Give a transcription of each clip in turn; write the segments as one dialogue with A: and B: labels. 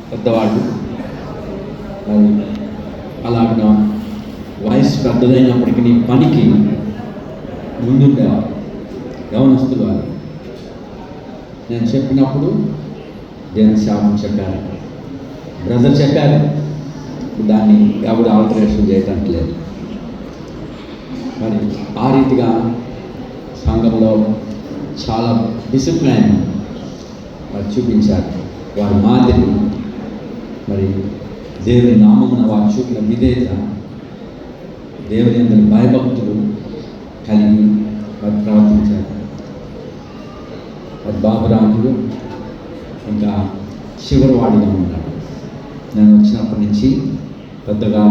A: పెద్దవాళ్ళు మరి అలాగా వయసు పెద్దదైనప్పటికీ పనికి ముందుండేవారు యవనస్తులు వారు. నేను చెప్పినప్పుడు దేవుని శాపం చెప్పారు, బ్రదర్ చెప్పారు, దాన్ని ఎవరు ఆల్టరేషన్ చేయడానికి లేదు. మరి ఆ రీతిగా సంఘంలో చాలా డిసిప్లైన్ వారు చూపించారు. వారి మాదిరి మరి దేవుని నామమున వారు చూపిన విధేయత, దేవుని అందరి భయభక్తులు కలిగి వారు ప్రవర్తించారు. మరి బాబురాముడు ఇంకా చివరి వాడిగా ఉన్నాడు. నేను వచ్చినప్పటి నుంచి పెద్దగా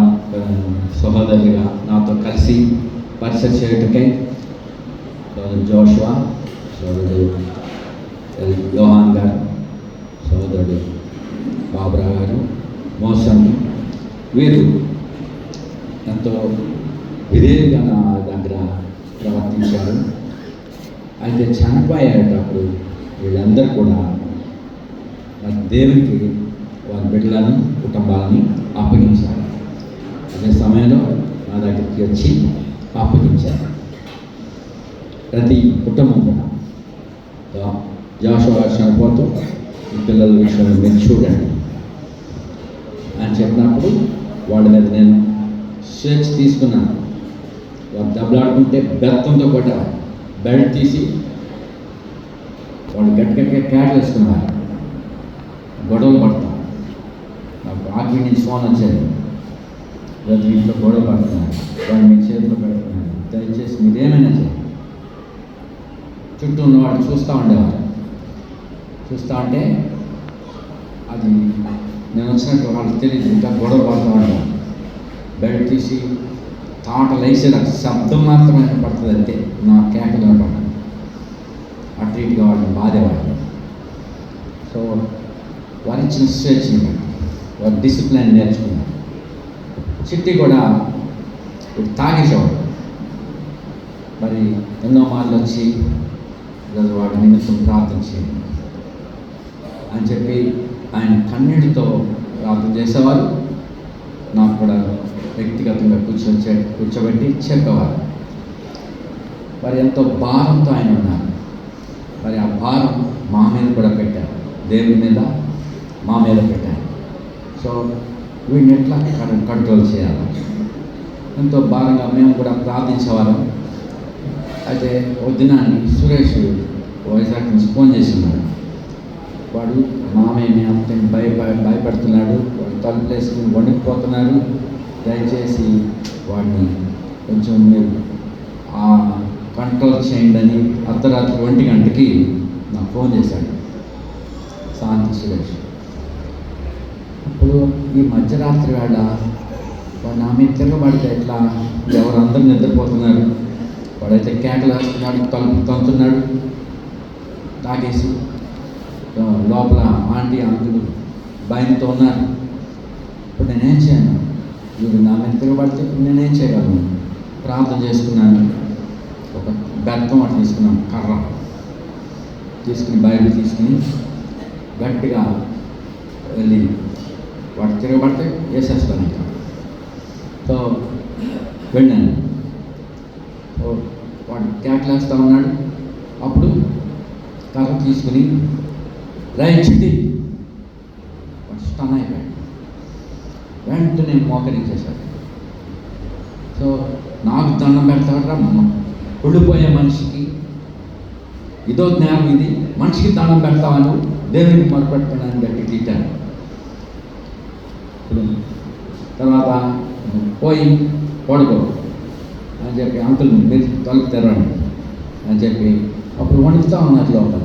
A: సహోదరులుగా నాతో కలిసి పరిచయం చేయటకై సోదరుడు జోషువా, సోదరుడు యోహాన్ గారు, సోదరుడు బాబురా గారు, మోసన్, వీరు ఎంతో విధేయంగా నా దగ్గర ప్రవర్తించారు. అయితే చనిపోయేటప్పుడు వీళ్ళందరూ కూడా మరి దేవునికి వారి బిడ్డలను కుటుంబాలని అప్పగించారు. అదే సమయంలో నా దగ్గరికి వచ్చి అప్పగించారు. ప్రతి కుటుంబం కూడా జోషువా చనిపోతూ ఈ పిల్లల విషయంలో మీరు చూడండి అని చెప్పినప్పుడు వాళ్ళ మీద నేను స్వేచ్ఛ తీసుకున్నాను. వాళ్ళు దెబ్బలాడుకుంటే బెత్తంతో కూడా బెల్ట్ తీసి వాళ్ళు గట్టిగా క్యాట్ వేసుకున్నారు. గొడవలు పడతాం. నాకు ఆకి నుంచి ఫోన్ వచ్చేది, ప్రతి ఇంట్లో గొడవ పడుతున్నారు, వాళ్ళు మీ చేతిలో పెడుతున్నారు, దయచేసి మీరేమైనా చేయండి. చుట్టూ ఉన్నవాళ్ళు చూస్తూ ఉండేవారు. చూస్తూ ఉంటే అది నేను వచ్చినట్టు వాళ్ళకి తెలియదు, ఇంకా గొడవ పడుతూ ఉంటాను. బెల్ట్ తీసి తాటలు వేసేది శబ్దం మాత్రమే పడుతుంది, అంతే. నా కేకలు పడ్డాను. అటు ఇటుగా వాళ్ళని బాధేవాళ్ళు. సో వారు ఇచ్చిన స్వేచ్ఛని బట్టి వారు డిసిప్లైన్ నేర్చుకున్నారు. చిట్టి కూడా ఇప్పుడు తాగేసేవాడు. మరి ఎన్నో మార్లు వచ్చి ఈరోజు వాడి నిమిత్తం ప్రార్థన చేయండి అని చెప్పి ఆయన కన్నీటితో ప్రార్థన చేసేవారు. నాకు కూడా వ్యక్తిగతంగా కూర్చోబెట్టి చెప్పేవారు. మరి ఎంతో భారంతో ఆయన ఉన్నారు. మరి ఆ భారం మా మీద కూడా పెట్టారు, దేవుని మీద మా మీద పెట్టారు. సో వీడిని ఎట్లా కంట్రోల్ చేయాలి, ఎంతో భారంగా మేము కూడా ప్రార్థించేవాళ్ళం. అయితే ఒక దినాన్ని సురేష్ వైజాగ్ నుంచి ఫోన్ చేస్తున్నాడు. వాడు మామయ్యని అంతని భయపడుతున్నాడు, వాడు తలుపులేసుకుని వణికిపోతున్నారు, దయచేసి వాడిని కొంచెం మీరు కంట్రోల్ చేయండి అని అర్ధరాత్రి 1 గంటకి నాకు ఫోన్ చేశాడు శాంతి సురేష్. అప్పుడు ఈ మధ్యరాత్రి వేళ వాడు నా మీద తిరగబడితే ఎట్లా, ఎవరందరూ నిద్రపోతున్నారు, వాడైతే కేకలు వేస్తున్నాడు, తలుపు తంతున్నాడు తాగేసి. లోపల ఆంటీ అంకులు భయంతో ఉన్నారు. ఇప్పుడు నేనేం చేయను, వీడు నా మీద తిరగబడితే ఇప్పుడు నేనేం చేయగలను? ప్రార్థన చేసుకున్నాను. ఒక బెత్తం అటు తీసుకున్నాను, కర్ర తీసుకుని బైబిల్ తీసుకుని గట్టిగా వెళ్ళి వాడు తిరగబడితే వేసేస్తాను ఇంకా. సో వెళ్ళాను. వాడు కేకలేస్తూ ఉన్నాడు. అప్పుడు కర్ర తీసుకుని రైట్ చిట్టి వాడు స్టన్ అయిపోయాడు. వెంటనే మోకరించేశాడు. సో నాకు దండం పెడతాడరా, కుళ్ళిపోయే మనిషికి ఇదో జ్ఞానం, ఇది మనిషికి దండం పెడతామని దేవునికి మొరపెట్టుకున్నాను గట్టి తిట్టాను. తర్వాత పోయి పడుకో అని చెప్పి అంకుల్ మీరు తలుపు తెరవండి అని చెప్పి అప్పుడు వణుకుతూ ఉన్నారు లోపల.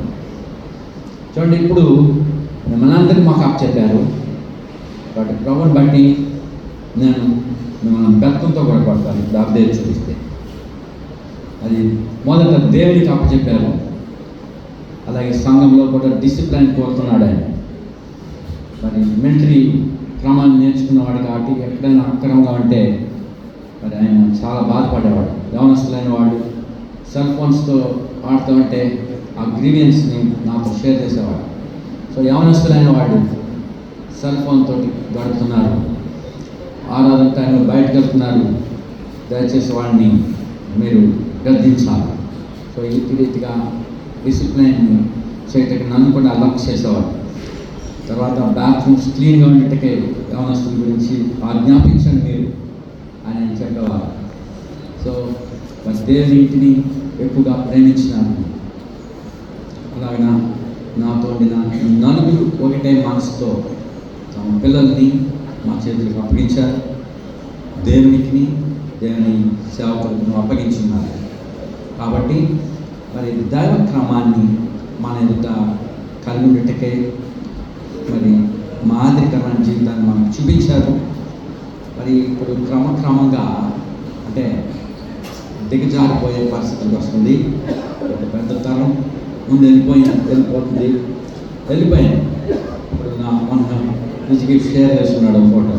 A: చూడండి, ఇప్పుడు మిమ్మల్ని అందరికీ మాకు అప్ చెప్పారు, వాటి ప్రభుని బట్టి నేను మిమ్మల్ని బెత్తంతో కూడా పడతాను. ఇప్పుడు అప్డేట్ చూపిస్తే అది మొదట దేవునికి అప్పచెప్పారు. అలాగే సంఘంలో కూడా డిసిప్లైన్ కోరుతున్నాడు ఆయన. మరి మిలిటరీ క్రమాన్ని నేర్చుకున్నవాడు కాబట్టి ఎక్కడైనా అక్రమంగా ఉంటే మరి ఆయన చాలా బాధపడేవాడు. యవనస్తులైన వాడు సెల్ ఫోన్స్తో ఆడుతూ ఉంటే ఆ గ్రీవియన్స్ని నాతో షేర్ చేసేవాడు. సో యవనస్తులైన వాడు సెల్ ఫోన్ తోటి గడుపుతున్నారు, ఆరాధన టైంలో బయటకు వెళ్తున్నారు, దయచేసి వాడిని మీరు గద్దించాలి. సో ఈ రీతిగా డిసిప్లైన్ చేయటకి నన్ను కూడా అలర్ట్ చేసేవారు. తర్వాత బాత్రూమ్స్ క్లీన్గా ఉండేటకే యవనస్తుల గురించి ఆజ్ఞాపించండి మీరు అని చెప్పేవారు. సో దేవుని ఇంటిని ఎక్కువగా ప్రేమించినాను. అలాగా నాతో నలుగురు ఒకటే మనసుతో తమ పిల్లల్ని మా చేతులకు అప్పగించారు, దేవునికి దేవుని సేవకులను అప్పగించున్నారు. కాబట్టి మరి దైవ క్రమాన్ని మన ఎదుట కలిగి ఉండేటకే మరి మాదిరికరమైన జీవితాన్ని మనకు చూపించారు. మరి ఇప్పుడు క్రమక్రమంగా అంటే దిగజారిపోయే పరిస్థితికి వస్తుంది. ఒక పెద్ద తరం ముందు వెళ్ళిపోతుంది. ఇప్పుడు నా మొన్న రుచికి షేర్ చేస్తున్నాడు ఫోటో.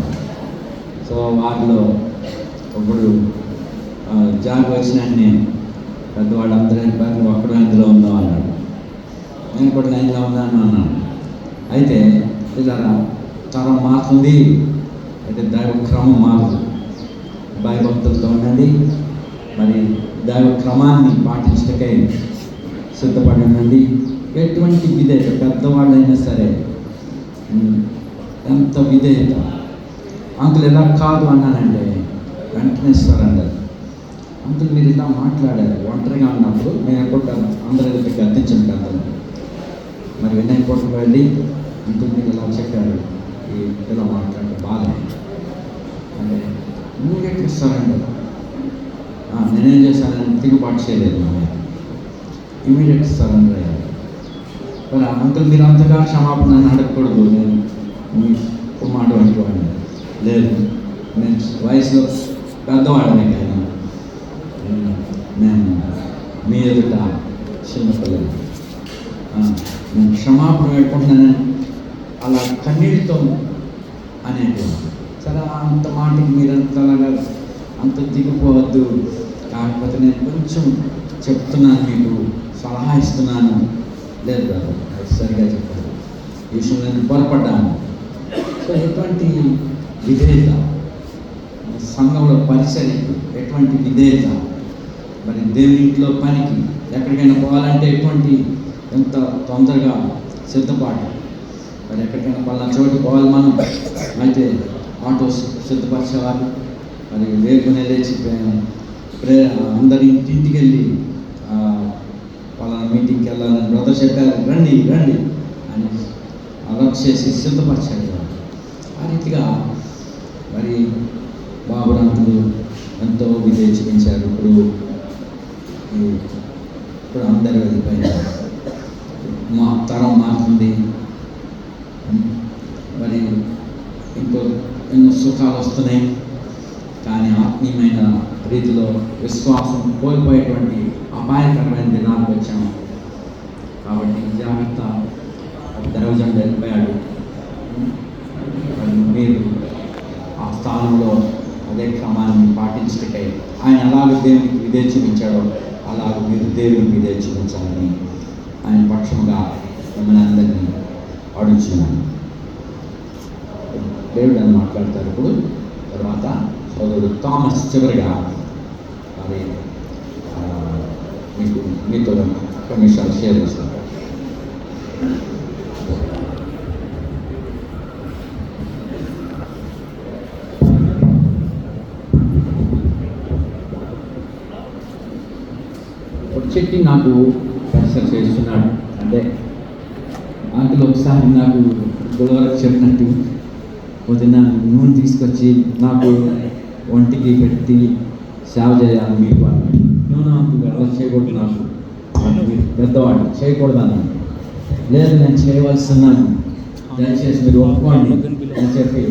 A: సో వాటిలో ఇప్పుడు జాబ్ వచ్చినాన్ని పెద్దవాళ్ళు అందరూ అయిపోయారు, నువ్వు అక్కడ ఇందులో ఉందాం అన్నాడు. నేను కూడా లైన్లో ఉన్నాను అన్నాను. అయితే ఇలా తరం మారుతుంది, అయితే దైవ క్రమం మారుతుంది. భయభక్తులతో ఉండండి, మరి దైవ క్రమాన్ని పాటించటకై సిద్ధపడి ఉండండి. ఎటువంటి విధేయత, పెద్దవాళ్ళైనా సరే ఎంత విధేయత. అంకుల్ ఎలా కాదు అన్నానంటే వెంటనే సరెండర్. అంకుల్ మీరు ఇలా మాట్లాడారు ఒంటరిగా ఉన్నప్పుడు, నేను కూడా అందరి దగ్గర గద్దించాను పెద్దలు. మరి వినయ్ కోటకు వెళ్ళి అంకుల్ మీరు ఇలా చెప్పారు, ఇలా మాట్లాడారు బాగా అంటే ఇమ్మీడియట్గా సరెండర్. నేనేం చేశానని తిరుగుబాటు చేయలేదు, నా మీద ఇమ్మీడియట్ సరెండర్ అయ్యారు. మరి అంకుల్ మీరు అంతగా క్షమాపణ అడగకూడదు, నేను మీ మాట అనుకోండి. లేదు, నేను వయసులో పెద్దవాడనే కానీ నేను మీ ఎదుట చిన్నపిల్లలు, నేను క్షమాపణ పెట్టుకుంటున్నానని అలా కన్నీటితో అనేటువంటి. సరే అంత మాటకి మీరంతలాగా అంత దిగిపోవద్దు, కాకపోతే నేను కొంచెం చెప్తున్నాను, మీకు సలహా ఇస్తున్నాను. లేదు కాదు, అది సరిగా చెప్పారు, ఈ విషయంలో నేను పొరపడ్డాను. సో ఎటువంటి విధేయత, సంఘంలో పరిచర్యకి ఎటువంటి విధేయత, మరి దేవుని ఇంట్లో పనికి ఎక్కడికైనా పోవాలంటే ఎటువంటి ఎంత తొందరగా సిద్ధపాటు. మరి ఎక్కడికైనా పలానా చోటు పోవాలి మనం, అయితే ఆటోస్ సిద్ధపరిచేవారు. మరి వేగునే లేచి అందరి ఇంటికి వెళ్ళి పలానా మీటింగ్కి వెళ్ళాలని బ్రదర్ చెప్పారు, రండి రండి అని అలర్ట్ చేసి సిద్ధపరిచారు. ఆ రీతిగా మరి బాబురాంతులు ఎంతో విధేయ చూపించారు. ఇప్పుడు అందరూ వెళ్ళిపోయారు, మా తరం మారుతుంది. మరి ఎన్నో సుఖాలు వస్తున్నాయి, కానీ ఆత్మీయమైన రీతిలో విశ్వాసం కోల్పోయేటువంటి అపాయకరమైన దినాలకు వచ్చాము. కాబట్టి జాగ్రత్త. దైవజనుడు వెళ్ళిపోయాడు, మీరు ఆ స్థానంలో అదే క్రమాన్ని పాటించటకై ఆయన అలాగ దేవునికి విధేయ చూపించాడో అలాగ మీరు దేవునికి విధేయ చూపించాలని ఆయన పక్షముగా మిమ్మల్ని అందరినీ అడుగుతున్నాను. దేవుడు అని మాట్లాడతారు. ఇప్పుడు తర్వాత సోదరుడు థామస్ చివరిగా మరి మీతో కొన్ని విషయాలు షేర్ చేస్తారు. చెట్టి నాకు పరిసర చేస్తున్నాడు అంటే అంకుల్ ఒకసారి నాకు గురువారం చెప్పినట్టు పొద్దున్న నూనె తీసుకొచ్చి నాకు ఒంటికి పెట్టి సేవ చేయాలి మీకు అన్నాడు. నూనె అంకుల్ అలా చేయకూడదు, నాకు పెద్దవాడు చేయకూడదు అన్నాను. లేదు నేను చేయవలసిన్నాను, దయచేసి మీరు ఒప్పుకోండి అని చెప్పి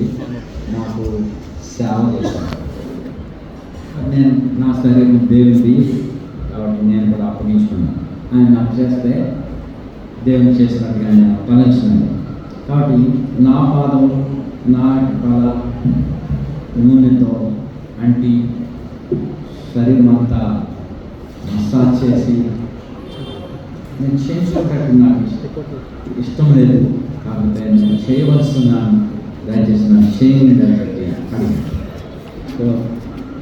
A: నాకు సేవ చేశాను. నేను నా శరీరం దేవుడిది కాబట్టి నేను కూడా అప్పగించుకున్నాను. ఆయన నాకు చేస్తే దేవుని చేసినట్టుగా ఆయన తలంచుకున్నాను. కాబట్టి నా పాదము నా తల నూనెతో అంటి శరీరం అంతా మసాజ్ చేసి నేను చేయించుకోవడానికి నాకు ఇష్టం. ఇష్టం లేదు, కాకపోతే నేను చేయవలసినాను, దయచేసి నన్ను చేయండి అని చెప్పి అడిగాను. సో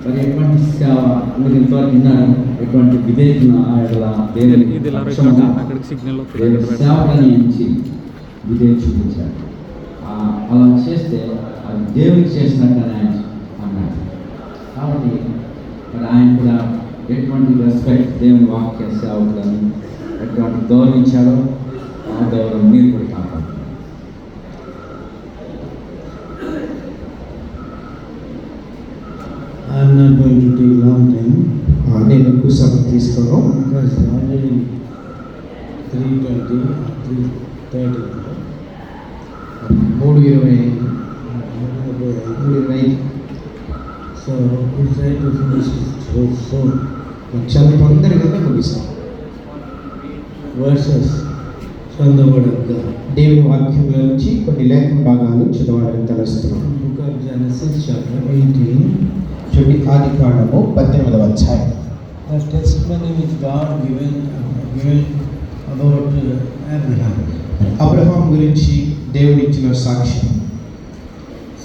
A: మరి ఎటువంటి సేవ మీరు ఇంతవరకు విన్నారు, ఎటువంటి విధేయతను దేవుని సేవలని ఎంచి విధేయత చూపించారు. అలా చేస్తే అది దేవునికి చేసినట్టుగానే అన్నాడు. కాబట్టి మరి ఆయన కూడా ఎటువంటి రెస్పెక్ట్ దేవుని వాక్య సేవకులను ఎటువంటి గౌరవించాడో ఆ గౌరవం మీరు కూడా కాపాడు.
B: I'm not going to take long time.
C: నేను ఎక్కువ సమయం తీసుకోను.
B: Because already 3:20, 3:30.
C: 3:20.
B: So we try to finish it soon.
C: చాలా తొందరగా ముగిస్తాం.
B: Verses from the word of God.
C: దేవుని వాక్యంలో నుంచి కొన్ని లేఖన భాగాలు చదవాలని తలస్తున్నాం.
B: Book of Genesis chapter 18.
C: చూడండి, ఆదికాండము 18వ అధ్యాయం.
B: The testimony which God given about Abraham.
C: Abraham గురించి దేవుడు ఇచ్చిన సాక్ష్యం.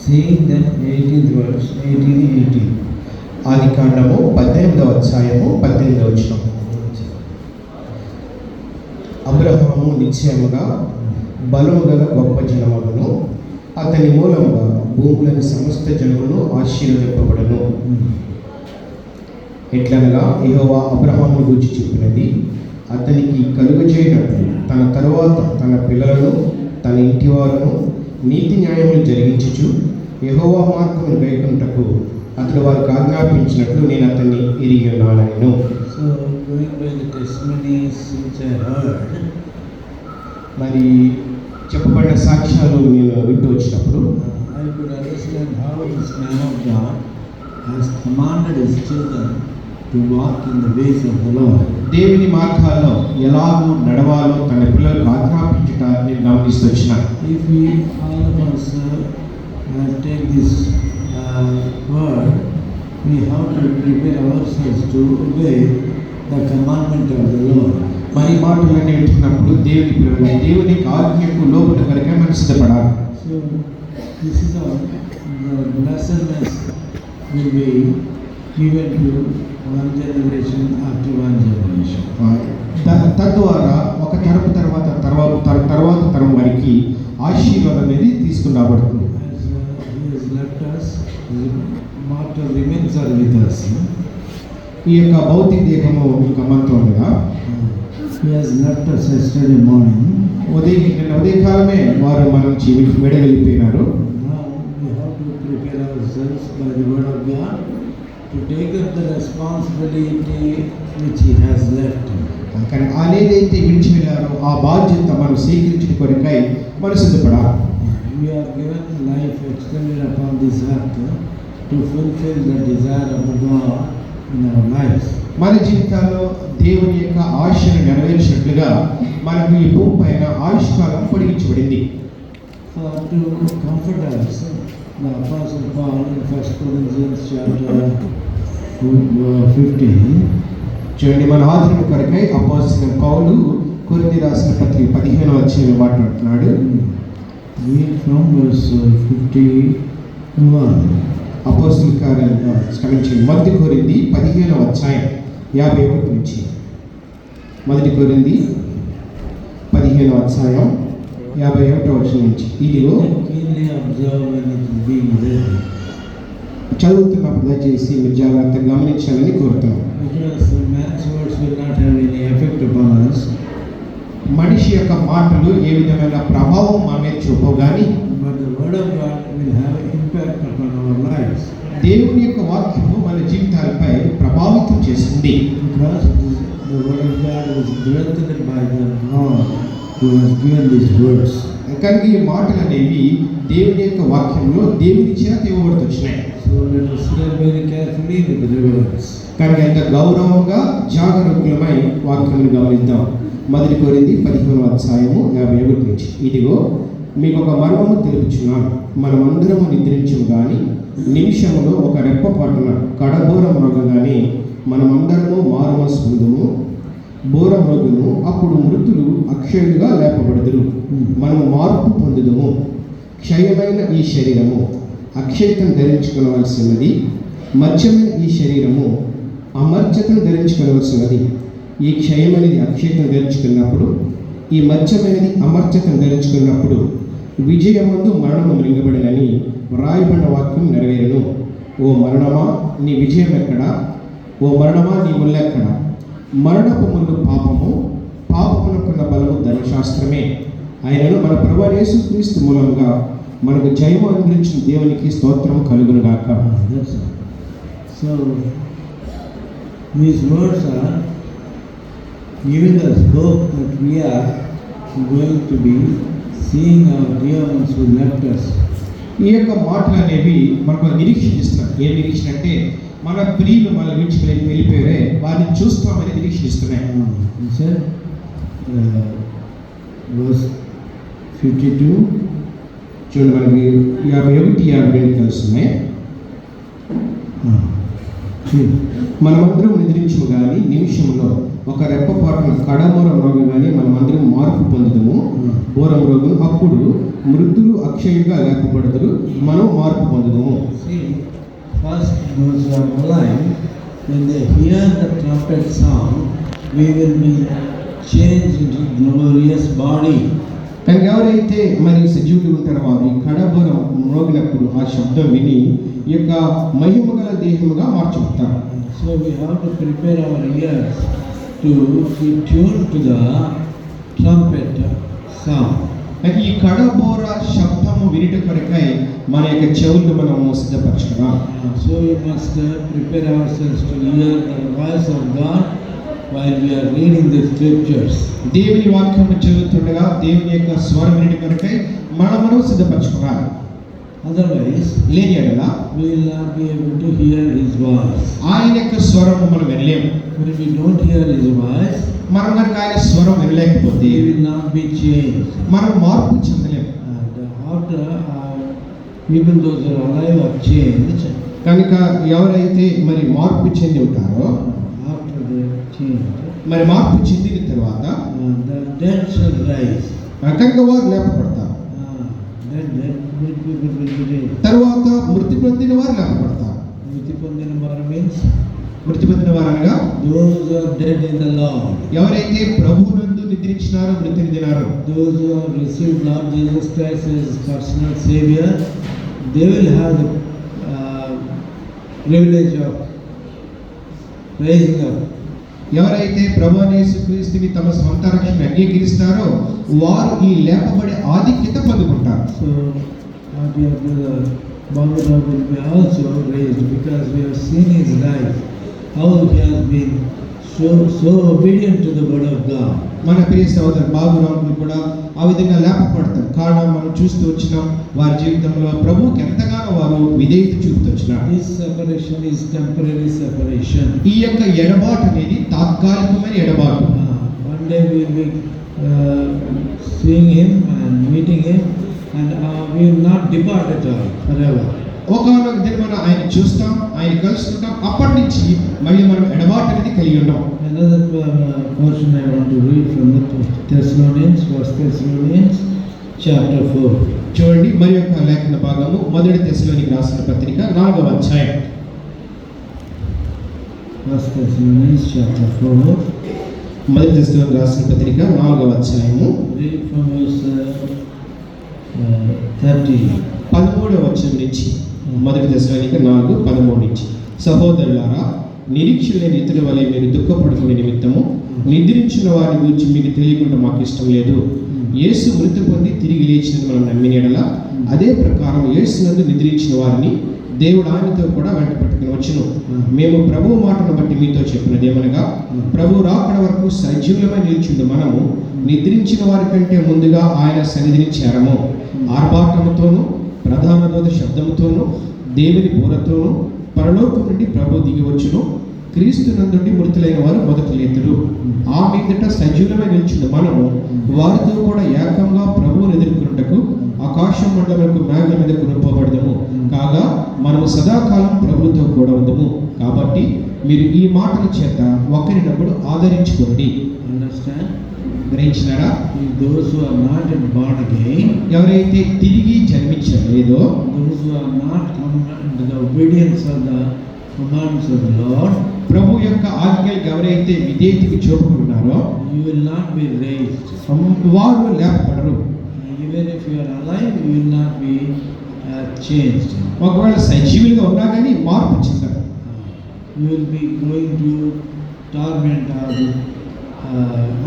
B: Seeing that 18th verse, 18:18.
C: ఆదికాండము 18వ అధ్యాయము 18వ వచనం. అబ్రహాము నిశ్చయముగా బలము గల గొప్ప జనమగును, అతని మూలముగా భూములని సమస్త జనమును ఆశీర్వదింపబడును. ఎట్లనగా యెహోవా అబ్రహామును గూర్చి చెప్పినది, అతనికి కలుగజేయనట్లు తన తరువాత తన పిల్లలను తన ఇంటి వారును నీతి న్యాయములు జరిగించుచు యెహోవా మార్గమును గైకొనుటకు అతడు వారికి ఆజ్ఞాపించినట్లు నేను అతన్ని ఎరిగి ఉన్నాను.
B: So going by the testimonies which I heard,
C: మరి చెప్పబడిన సాక్ష్యాలు నేను వింటూ వచ్చినప్పుడు
B: I could understand how this man of God has commanded his children to walk in the ways of the Lord.
C: దేవుని మార్గాల్లో ఎలాగో నడవాలో తన పిల్లలకు ఆజ్ఞాపించుట నేను గమనిస్తూ వచ్చిన.
B: If we all of us take this word, we have to prepare ourselves to obey the commandment of the Lord.
C: మరి మాటలన్నీ వింటున్నప్పుడు దేవుని పిల్లలు దేవుని ఆజ్ఞకు లోబడి కొరకే మనం సిద్ధపడాలి.
B: So this is the blessedness will be given to one generation after one generation.
C: తద్వారా ఒక తరపు తర్వాత తరం వారికి ఆశీర్వాదం అనేది తీసుకుని రాబడుతుంది.
B: As he has left us, his mortal remains are with us.
C: ఈ యొక్క భౌతిక దేహము ఇంకా మనతో ఉండగా
B: He has left us yesterday morning.
C: ఉదయకాలమే వారు మన నుంచి విడగలిపోయినారు.
B: Now we have to prepare ourselves by the word of God to take up the responsibility which he has left.
C: కానీ అనేదైతే విడిచి వెళ్ళారో ఆ బాధ్యత మనం స్వీకరించిన కొరకై మనం సిద్ధపడాలి.
B: We are given life extended upon this earth to fulfill the desire of God in our lives.
C: మన జీవితాల్లో దేవుని యొక్క ఆశను నెరవేర్చినట్లుగా మనకు ఈ భూమి పైన ఆయుష్కాలం పొడిగించబడింది.
B: To comfort us, the Apostle Paul in 1 Corinthians chapter 15.
C: చూడండి, మన ఆదరణ కొరకై అపోస్తలుడైన పౌలు కొరింథీ రాసిన పత్రిక 15వ అధ్యాయం మాట్లాడుతున్నాడు.
B: Read from verse 51.
C: అపోస్తలుల కార్యాలు క్షమించండి, మొదటి కొరింథీ 15వ అధ్యాయం 51 నుంచి. మొదటి కొరింథీ 15వ అధ్యాయం 51వ వచనం నుంచి. ఇదిగో
B: Keenly observe when it is being read,
C: చదువుతున్నప్పుడు దయచేసి మీరు జాగ్రత్తగా గమనించాలని కోరుతున్నాం.
B: because man's words will not have any effect upon us.
C: మనిషి యొక్క మాటలు ఏ విధమైన ప్రభావం మన మీద చూపవు, కానీ
B: But the word of God will have an impact upon our lives.
C: దేవుని యొక్క వాక్యము మన జీవితాలపై ప్రభావితం చేస్తుంది.
B: Because the word of God was breathed by the Lord who has given these words.
C: కనుక ఈ మాటలు అనేవి దేవుని యొక్క వాక్యంలో దేవుని చేత ఇవ్వబడుతూ వచ్చినాయి.
B: So let us hear very carefully with reverence.
C: కనుక ఎంత గౌరవంగా జాగరూకులమై వాక్యమును గమనిద్దాం. మొదటి కొరింథీ 15వ అధ్యాయము 51 నుంచి. ఇదిగో మీకు ఒక మర్మము తెలుపుచున్నాను, మనమందరము నిద్రించము కానీ నిమిషములో ఒక రెప్పపాటున కడబోర మ్రోగగానే మనమందరము మారుమనసు పొందుము. బోరమోగును, అప్పుడు మృతులు అక్షయులుగా లేపబడుదురు. మనము మార్పు పొందుదుము. క్షయమైన ఈ శరీరము అక్షయతను ధరించుకోవలసినది, మత్స్యమైన ఈ శరీరము అమర్చతను ధరించుకోవలసినది. ఈ క్షయమైనది అక్షయతను ధరించుకున్నప్పుడు, ఈ మత్స్యమైనది అమర్చతను ధరించుకున్నప్పుడు విజయమందు మరణము మృంగబడినని వ్రాయబడిన వాక్యం నెరవేరును. ఓ మరణమా, నీ విజయం ఎక్కడా? ఓ మరణమా, నీ ముల్లెక్కడా? మరణపు ముళ్ళు పాపము, పాపమునకున్న బలము ధర్మశాస్త్రమే. ఆయనను మన ప్రభువైన యేసుక్రీస్తు మూలంగా మనకు జయము అనుగ్రహించిన దేవునికి స్తోత్రము కలుగునుగాక.
B: That's all. So, these words are giving us hope that we are going to be seeing our dear ones who left us.
C: ఈ యొక్క మాటలు అనేవి మనకు నిరీక్షణ ఇస్తున్నాయి. ఏ నిరీక్షణ అంటే మన ప్రియులు మన విడిచి వెళ్ళిపోయారే వారిని చూస్తామని నిరీక్షణ ఇస్తున్నాయి.
B: He said, verse 52,
C: చూడండి, మనకి 51, 52 కలుస్తున్నాయి. మనమందరం నిద్రించము కానీ నిమిషంలో ఒక రెప్పపాటున కడమూర రోగం కానీ మనమందరం మార్పు పొందుదము. బోరం రోగం, అప్పుడు మృతులు అక్షయులుగా లేపబడుదురు, మనం మార్పు పొందుదము.
B: see, first those who are alive, when they hear the trumpet sound, we will be changed into glorious body.
C: కానీ ఎవరైతే మరి సజీవులు ఉంటారో వారు ఈ కడబోరం మ్రోగినప్పుడు ఆ శబ్దం విని ఈ యొక్క మహిమ గల దేహముగా మార్చబడతారు.
B: So we have to prepare our ears to be tuned to the trumpet sound.
C: అయితే ఈ కడబోర శబ్దము వినిట కొరకై మన యొక్క చెవులను మనము సిద్ధపరచుకున్నాం.
B: So we must prepare ourselves to hear the voice of God while we are reading the scriptures.
C: దేవుని వాక్యము చదువుతుండగా దేవుని యొక్క స్వరం వినిట కొరకై మనము సిద్ధపరచుకోవాలి.
B: Otherwise,
C: లేని ఎడల
B: we will not be able to hear His voice.
C: ఆయన యొక్క స్వరము మనం వినలేము.
B: When we don't hear His voice,
C: మనం కనుక ఆయన స్వరం వినలేకపోతే
B: we will not be changed.
C: మనం మార్పు చెందలేము.
B: After people those who are alive are changed,
C: కనుక ఎవరైతే మరి మార్పు చెంది ఉంటారో,
B: after they change,
C: మరి మార్పు చెందిన తర్వాత
B: the dead shall rise.
C: కనుక వారు లేపబడతారు.
B: Then dead people will be raised.
C: తర్వాత మృతి పొందిన వారు లేపబడతారు.
B: Mriti Pandina means
C: మృతి పొందిన వారు అనగా
B: those who are dead in the Lord.
C: ఎవరైతే ప్రభువునందు నిద్రించినారో, మృతి నిందినారో,
B: Those who have received Lord Jesus Christ as his personal Savior, they will have the privilege of rising up.
C: ఎవరైతే ప్రభువైన యేసుక్రీస్తుని తమ సొంత రక్షణ అంగీకరిస్తారో వారు ఈ లేపబడే ఆధిక్యత పొందుకుంటారు.
B: So, our dear brother Bhavara will be also raised because we have seen his life, how he has been so obedient to the word of God.
C: మన ప్రియ సహోదరు బాబురాములు కూడా ఆ విధంగా లేపబడతారు. కారణం మనం చూస్తూ వచ్చినాం వారి జీవితంలో ప్రభువుకి ఎంతగానో వారు విధేయత చూపుతూ వచ్చినారు.
B: This separation is temporary separation.
C: ఈ యొక్క ఎడబాటు అనేది తాత్కాలికమైన ఎడబాటు.
B: One day we will be seeing him and meeting him, and we will not depart at all forever.
C: ఒకనొక దినమున ఆయన చూస్తాం, ఆయన కలుసుకుంటాం, అప్పటి నుంచి మళ్ళీ మనం ఎడబాటు అనేది కలిగి ఉన్నాం.
B: Another portion I want to read from the Thessalonians, 1 Thessalonians chapter 4.
C: చూడండి, మరి యొక్క లేఖన భాగము 1 తెస్సలోనికీయులకు రాసిన పత్రిక 4వ అధ్యాయం.
B: 1 Thessalonians chapter 4.
C: 1 తెస్సలోనికీయులకు రాసిన పత్రిక 4వ అధ్యాయము
B: Read from verse 30.
C: 13వ వచనం నుంచి. 1 తెస్సలోనికీయులకు 4:13 నుంచి. సహోదరులారా, నిరీక్షణ లేని ఇతరుల వలె మీరు దుఃఖపడుకునే నిమిత్తము నిద్రించిన వారిని గురించి మీకు తెలియకుండా మాకు ఇష్టం లేదు. యేసు మృతి పొంది తిరిగి లేచినది మనం నమ్మిన యెడల అదే ప్రకారం యేసునందు నిద్రించిన వారిని దేవుడు ఆయనతో కూడా వెంట పట్టుకుని వచ్చును. మేము ప్రభువు మాటను బట్టి మీతో చెప్పినది ఏమనగా, ప్రభు రాకడ వరకు సజీవులమై నిలిచిండు మనము నిద్రించిన వారి కంటే ముందుగా ఆయన సన్నిధిని చేరము. ఆర్భాటముతోనూ ప్రధాన దూత శబ్దముతోనూ దేవుని బోరతోనూ పరలోకం నుండి ప్రభు దిగి వచ్చును. క్రీస్తు నందుండి మృతులైన వారు మొదట లేతురు. ఆ మీదట సజీవులమై నిలిచిన మనము వారితో కూడా ఏకంగా ప్రభువును ఎదుర్కొనుటకు ఆకాశం మండలకు మేఘల మీద కొనుక్కోబడదము. కాగా మనము సదాకాలం ప్రభువుతో కూడా ఉందము. కాబట్టి మీరు ఈ మాటల చేత ఒకరినొకడు ఆదరించుకోండి.
B: understand?
C: గ్రహించినారా?
B: If those who are not born again,
C: ఎవరైతే తిరిగి జన్మించలేదో,
B: those who are not come into the obedience of the commands of the Lord,
C: ప్రభు యొక్క ఆజ్ఞలకు ఎవరైతే విధేయతకి చూపుకున్నారో
B: you will not be raised.
C: వారు లేపబడరు.
B: Even if you are alive, you will not be changed.
C: ఒకవేళ సజీవులుగా ఉన్నా కానీ మార్పు చెందరు.
B: You will be going to torment of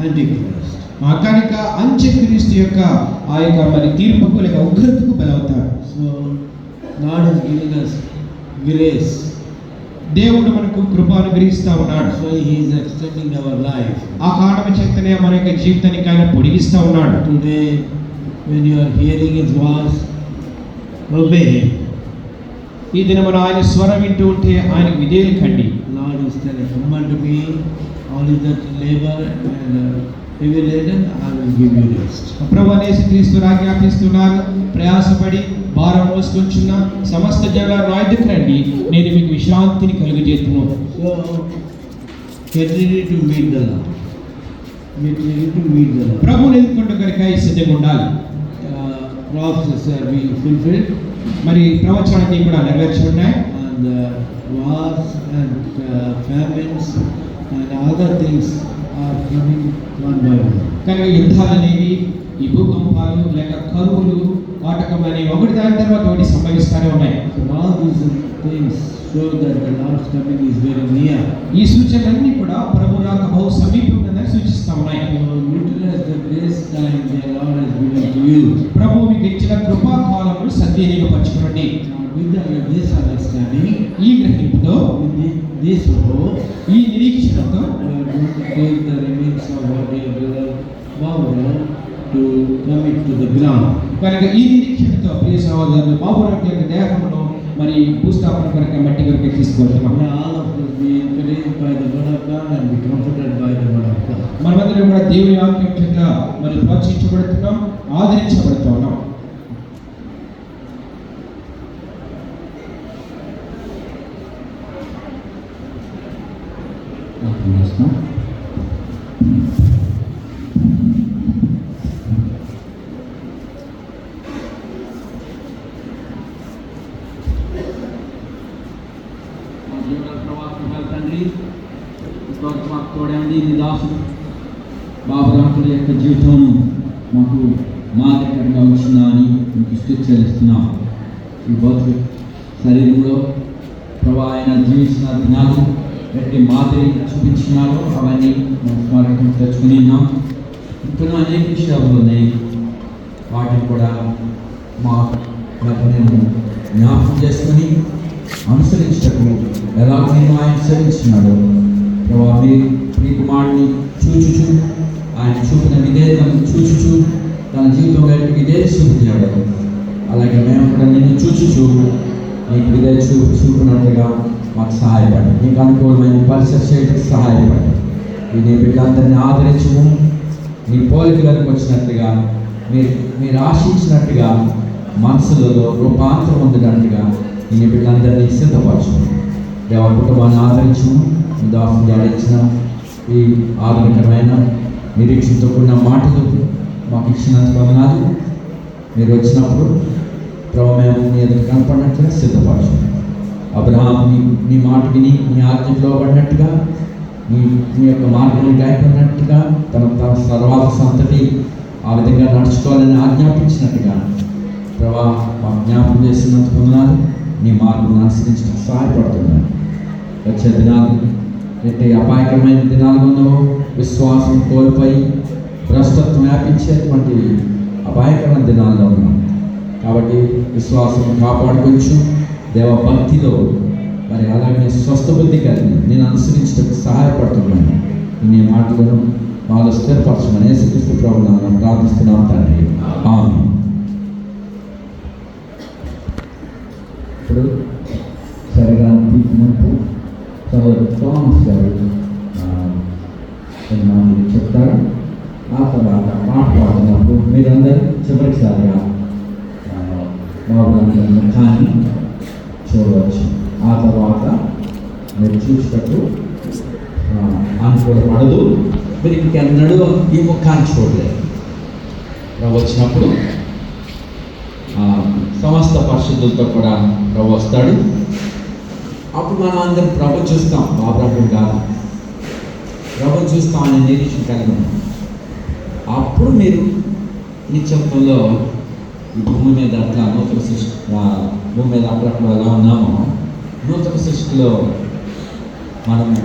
B: Antichrist.
C: కనుక అంత్యక్రీస్తు యొక్క ఆ యొక్క మరి తీర్పుకు లేక ఉగ్రతకు బలవుతారు.
B: So God has given us grace.
C: దేవుడు మనకు కృప అనుగ్రహిస్తా ఉన్నాడు.
B: That's why He is extending our life.
C: ఆ కారణం చేతనే మన యొక్క జీవితానికి ఆయన పొడిగిస్తా ఉన్నాడు.
B: Today, when you are hearing His voice, obey Him.
C: ఈ దినమున ఆయన స్వరం వింటూ ఉంటే ఆయనకు విధేయులు కండి.
B: Lord is telling, come unto me, all is that labor and heavy laden, I will give you rest.
C: ప్రభువు యేసుక్రీస్తు ఆజ్ఞాపిస్తున్నారు, ప్రయాసపడి భారం మోసుకొంచున్న సమస్త జనులారా నా యొద్దకు రండి, నేను మీకు విశ్రాంతిని కలుగజేతును.
B: So, get ready to meet the Lord. Get ready to meet the Lord.
C: ప్రభువుని ఎదుర్కొంటూ కనుక సిద్ధంగా ఉండాలి.
B: Prophecies are being fulfilled,
C: మరి ప్రవచనాన్ని కూడా నెరవేర్చి ఉన్నాయి.
B: and wars and famines and other things are coming one by one.
C: కనుక యుద్ధాలు అనేవి, ఈ భూకంపాలు లేక కరువులు, కాటకం అనేవి ఒకటి దాని తర్వాత ఒకటి సంభవిస్తూనే ఉన్నాయి.
B: So all these things show that the Lord's coming is very near.
C: ఈ సూచనలన్నీ కూడా ప్రభు రాక బహు సమీపంగా సూచిస్తా ఉన్నాయి.
B: So utilize the grace time the Lord has given to you.
C: ప్రభు మీకు ఇచ్చిన కృపా కాలమును సద్వినియోగపరచుకోండి.
B: With this understanding,
C: ఈ గ్రహింపుతో,
B: with this hope,
C: ఈ నిరీక్షణతో
B: we are going to take the remains of our dear brother Bhavara to commit to the ground.
C: కనుక ఈ నిరీక్షణతో ప్రియ సహోదరులు బాబురావు యొక్క దేహమును మరి భూస్థాపన కొరకు మట్టి కొరకు తీసుకెళ్తున్నాం.
B: May all of us be encouraged by the word of God and be comforted by the word of God.
C: మనమందరం కూడా దేవుని వాక్యం చేత మరి ప్రోత్సహించబడుతున్నాం, ఆదరించబడుతున్నాం.
A: బాబురాకుల యొక్క జీవితం మాకు మాదిరికరంగా వచ్చిందా అని మీకు స్తుతి చెల్లిస్తున్నాం. ఈ బతుకు శరీరంలో ప్రభా ఆయన జీవించిన దినాలు ఎట్టి మాదిరి చూపించినారో అవన్నీ మేము స్మరణం తెచ్చుకుని ఉన్నాం. ఇంకా అనేక విషయాలు ఉన్నాయి, వాటిని కూడా మా నేను జ్ఞాపకం చేసుకుని అనుసరించటకు ఎలా నేను ఆయన సేవించినాడో ప్రభా మీ కుమారుడిని చూచుచు ఆయన చూపిన విధేయతను చూచుచు తన జీవితంలో విధేయత చూపించాడు. అలాగే మేము కూడా నిన్ను చూచుచు నీకు విధేయత చూపినట్లుగా మాకు సహాయపడి, నీకు అనుకూలమైన పరిస్థితి చేయడానికి సహాయపడి, నీ బిడ్డలందరినీ ఆదరించము, నీ పోలికలకు వచ్చినట్లుగా మీరు ఆశించినట్టుగా మనసులలో రూపాంతరం పొందినట్టుగా నీ బిడ్డలందరినీ సిద్ధపరచము. దేవ కుటుంబాన్ని ఆదరించము. దాసు జాడించిన ఈ ఆధునికమైన నిరీక్షణతో కూడిన మాటలు మాకు ఇచ్చినంత వందనాలు. మీరు వచ్చినప్పుడు ప్రభు మేము మీ ఎదురు కనపడినట్టుగా సిద్ధపరచు. అబ్రహాం నీ మాట విని నీ ఆజ్ఞలో పడినట్టుగా మీ యొక్క మార్గం గాయపడినట్టుగా తన సర్వాత సంతటి ఆ విధంగా నడుచుకోవాలని ఆజ్ఞాపించినట్టుగా ప్రభా మాకు జ్ఞాపకం చేసినంత వందనాలు. నీ మార్గం అనుసరించడానికి సహాయపడుతున్నాను. వచ్చే దినాలు ఎట్టి అపాయకరమైన దినాలు ఉన్నావో, విశ్వాసం కోల్పోయి భ్రష్టత్వం వ్యాపించేటువంటి అపాయకరమైన దినాల్లో ఉన్నాం. కాబట్టి విశ్వాసం కాపాడుకోవచ్చు. దేవభక్తిలో మరి అలాగే స్వస్థ బుద్ధి కలిగి నేను అనుసరించడానికి సహాయపడుతున్నాను. నీ మాటలను వాళ్ళు స్థిరపరచమని యేసుక్రీస్తు ప్రభువును ప్రార్థిస్తున్నాం తండ్రి. ఆమేన్. ఇప్పుడు సరిగా తీసుకున్నట్టు సోదరుడు థామస్ గారు మాటలు చెప్తారు. ఆ తర్వాత పాట పాడుతున్నప్పుడు మీరందరూ చివరిసారిగా బాబురావు ముఖాన్ని చూడవచ్చు. ఆ తర్వాత మీరు చూసేటప్పుడు అనుకూలపడదు. మీరు ఇంకెన్నడూ ఈ ముఖాన్ని చూడలేదు. ప్రభు వచ్చినప్పుడు సమస్త పరిశుద్ధులతో కూడా ప్రభు వస్తాడు. అప్పుడు మనం అందరం ప్రభు చూస్తాం, మా ప్రభు కాదు, ప్రభు చూస్తాం అనే నిరీక్షణ కలిగి ఉన్నాం. అప్పుడు మీరు నిత్యంలో ఈ భూమి మీద అట్లా నూతన సృష్టి, భూమి మీద అప్పుడప్పుడు ఎలా ఉన్నామో నూతన సృష్టిలో మనము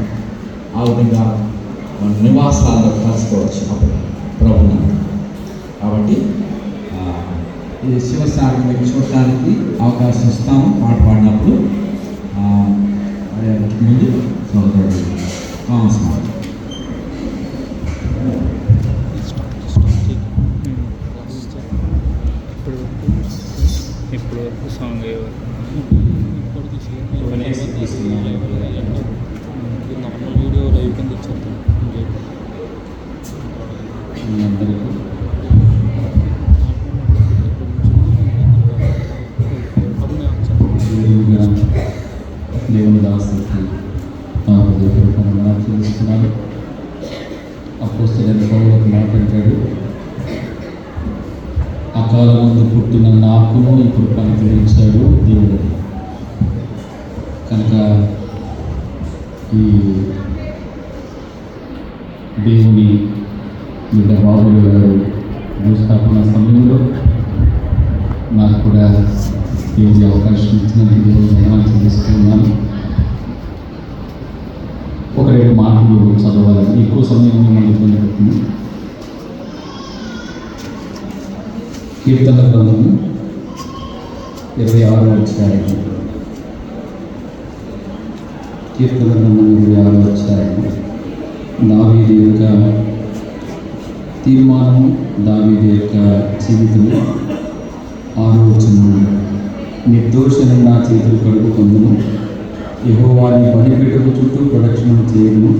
A: ఆ విధంగా మన నివాసాల్లో కలుసుకోవచ్చు అప్పుడు ప్రభుత్వం. కాబట్టి ఇది శివసారి మీకు చూడటానికి అవకాశం ఇస్తాము. పాట పాడినప్పుడు ముందు సోదరుడు థామస్ మాట.
D: ఇప్పుడు వరకు సాంగ్ నార్మల్ వీడియో లైవ్ కింద ఇచ్చేస్తాం.
E: దేవుని దాసుకి తెలుస్తున్నాను. అపోస్తలుడైన పౌలు ఒక మాట అంటాడు, అకాల ముందు పుట్టిన నాకును ఇప్పుడు పనికిరించాడు దేవుడు. కనుక ఈ దేవుని బిడ్డ బాబులు గారు భూస్థాపన సమయంలో నాకు కూడా దేవుడి అవకాశం ఇచ్చినందుకు దేవుడు ధన్యవాదాలు తెలుసుకున్నాను. ఒక 2 మాటలు చదవాలని ఎక్కువ సమయం మిమ్మల్ని ఇబ్బంది పెట్టింది. కీర్తన గ్రంథము 26వ అధ్యాయం. కీర్తన గ్రంథం 26వ అధ్యాయం. దావీదు యొక్క తీర్మానం, దావీదు యొక్క జీవితము. 6వ వచనం, నిర్దోషణ నా చేతులు కడుగుకొందును, యెహోవాని బలిపీఠము చుట్టూ ప్రదక్షిణం చేయదును,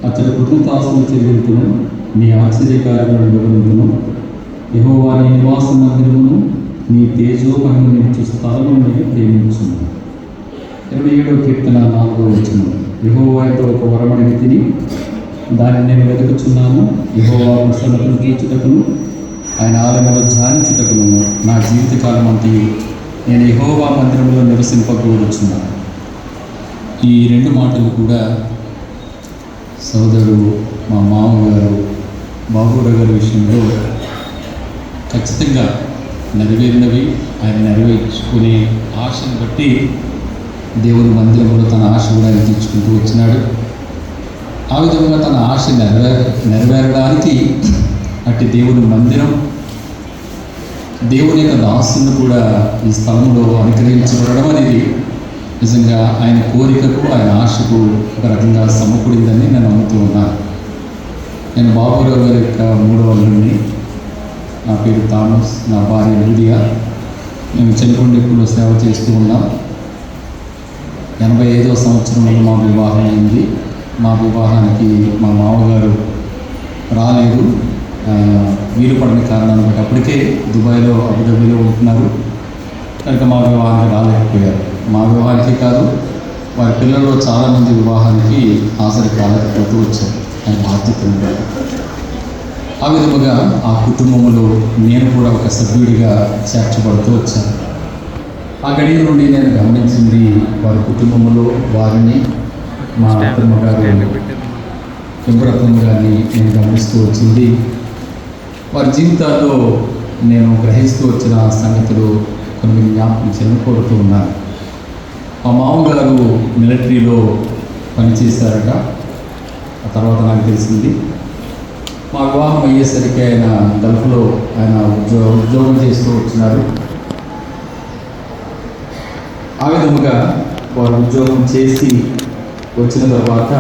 E: అతడు కృతజ్ఞతాస్తుతులు చెల్లింతును, నీ ఆశ్చర్యకార్యములను వివరింతును. యెహోవాని నివాస మందిరమును, నీ తేజోమహిమ నిలిచు స్థలమును నేను ప్రేమించును. 27వ కీర్తన 4వ వచనం, యెహోవాతో ఒక వరమడిని తిని దాన్ని నేను వెతుకుచున్నాను. యెహోవా ప్రసన్నతను తీర్చుటకును ఆయన ఆలయంలో ధ్యానించుటకును నా జీవితకాలం అంతయు నేను యెహోవా మందిరంలో నివసింపకూరుచున్నాను. ఈ 2 మాటలు కూడా సోదరుడు మా మామగారు బాబురావు గారి విషయంలో ఖచ్చితంగా నెరవేరినవి. ఆయన నెరవేర్చుకునే ఆశను బట్టి దేవుని మందిరంలో తన ఆశ కూడా ఆయన తీర్చుకుంటూ వచ్చినాడు. ఆ విధంగా తన ఆశ నెరవేరడానికి అట్టి దేవుని మందిరం, దేవుని యొక్క దాసును కూడా ఈ స్థలంలో అనుగ్రహించబడడం అనేది నిజంగా ఆయన కోరికకు, ఆయన ఆశకు ఒక రకంగా సమకూడిందని నేను నమ్ముతూ ఉన్నాను. నేను బాబురావు గారి యొక్క 3వ అల్లుడిని. నా పేరు థామస్, నా భార్య లూడియా. మేము చెన్నకొండలో సేవ చేస్తూ ఉన్నాం. 85వ సంవత్సరంలో మా వివాహం అయింది. మా వివాహానికి మా మామగారు రాలేదు, వీలు పడిన కారణాన్ని బట్టి. అప్పటికే దుబాయ్లో, అబుదాబిలో ఉంటున్నారు కనుక మా వివాహానికి రాలేకపోయారు. మా వివాహానికి కాదు, వారి పిల్లల్లో చాలామంది వివాహానికి హాజరు కాలేకపోతూ వచ్చారు ఆయన బాధ్యతలు. ఆ విధముగా ఆ కుటుంబంలో నేను కూడా ఒక సభ్యుడిగా చేర్చబడుతూ వచ్చాను. ఆ గడియ నుండి నేను గమనించింది, వారి కుటుంబంలో వారిని, మా అత్తమ్మ గారు కెంపురత్నం గారిని నేను గమనిస్తూ వచ్చింది. వారి జీవితాల్లో నేను గ్రహిస్తూ వచ్చిన సంగతులు కొన్ని జ్ఞాపకం కోరుతూ ఉన్నాను. మా మామగారు మిలిటరీలో పనిచేశారట. ఆ తర్వాత నాకు తెలిసింది. మా వివాహం అయ్యేసరికి ఆయన గల్ఫ్లో ఆయన ఉద్యోగం చేస్తూ వచ్చినారు. ఆ విధముగా వారు ఉద్యోగం చేసి వచ్చిన తర్వాత